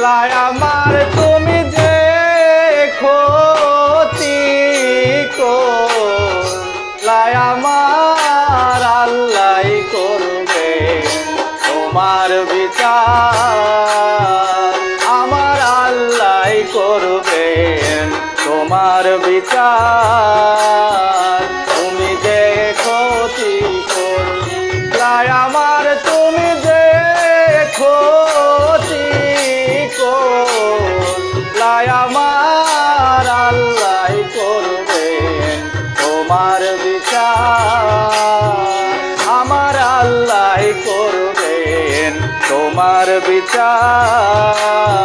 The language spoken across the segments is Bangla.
লাই আমার তুমি যে ক্ষতি লাই আমার আল্লাহ করবে তোমার বিচার আমার আল্লাহ করবে তোমার বিচার তুমি যে ক্ষতি লাই আমার তুমি যে ক্ষতি লাই আমার আল্লাহ করবে তোমার বিচার আমার আল্লাহ করবেন তোমার বিচার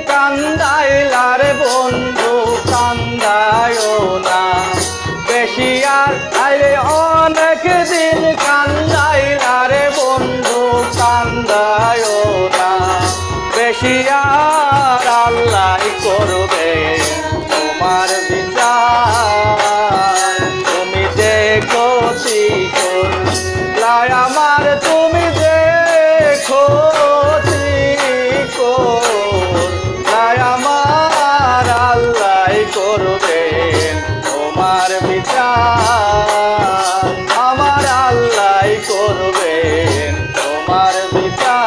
কান্দাইলার বন্ধু কান্দায়ও না বেশি আর আরে অনেক দিন কান্দাইলার বন্ধু কান্দায়ও না বেশি আর আল্লাহ করবে তোমার বিচার তুমি যে ক্ষতি করলাই আমার তুমি যে ক্ষতি আমার আল্লাহ করবেন তোমার বিচার আমার আল্লাহ করবেন তোমার বিচার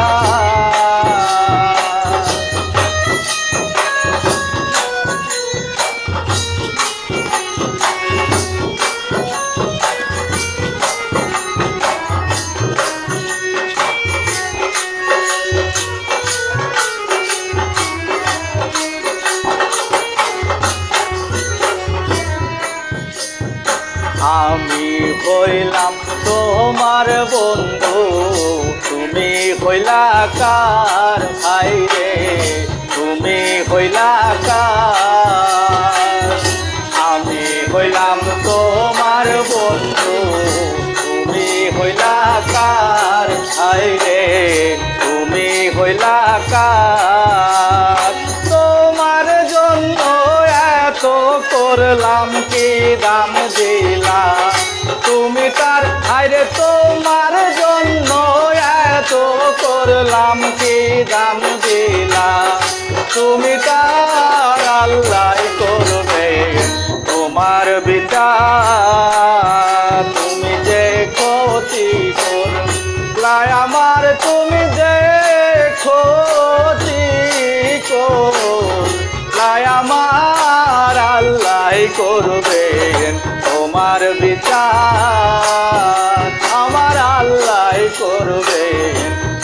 আমি হইলাম তোমার বন্ধু তুমি হইলা কার ভাই রে তুমি হইলা কার আমি হইলাম তোমার বন্ধু তুমি হইলা কার ভাই রে তুমি হইলা কার তোমার জন্য এত করলাম কি দাম দিলা তুমি তার আরে তোমার জন্য এত করলাম কি দাম দিলা তুমি তার আল্লাহ করবে তোমার বিচার তুমি যে ক্ষতি করলাই আমার তুমি যে ক্ষতি করলাই আমার আল্লাহ করবেন তোমার বিচার আমার আল্লাহ করবেন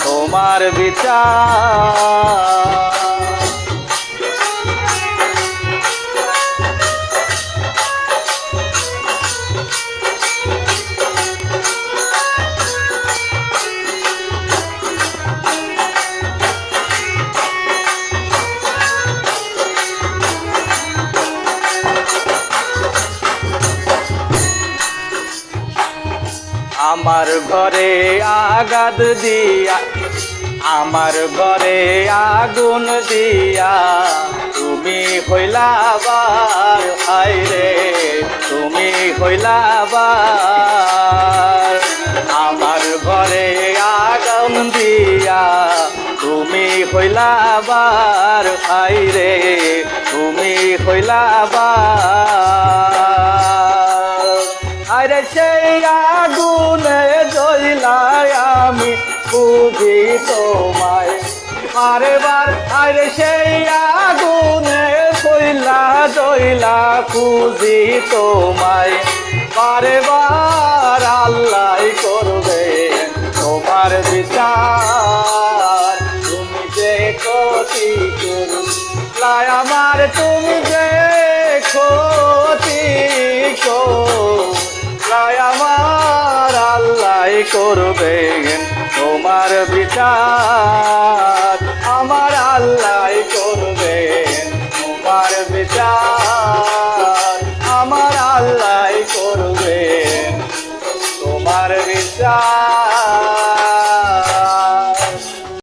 তোমার বিচার আমার ঘরে আগাদ দিয়া আমার ঘরে আগুন দিয়া তুমি হইলাবার হায় রে তুমি হইলাবার আমার ঘরে আগুন দিয়া তুমি হইলাবার হায় রে তুমি হইলাবার আরে সেই আগুনে জ্বলাই আমি খুঁজি তোমায় বারেবার আরে সেই আগুনে কইলা জ্বলা খুঁজি তোমায় বারেবার আল্লাহ করবে তোমার বিচার তুমি যে ক্ষতি করলাই আমার তুমি যে ক্ষতি করলাই আমার আল্লাহ করবেন তোমার বিচার আমার আল্লাহ করবেন তোমার বিচার আমার আল্লাহ তোমার বিচার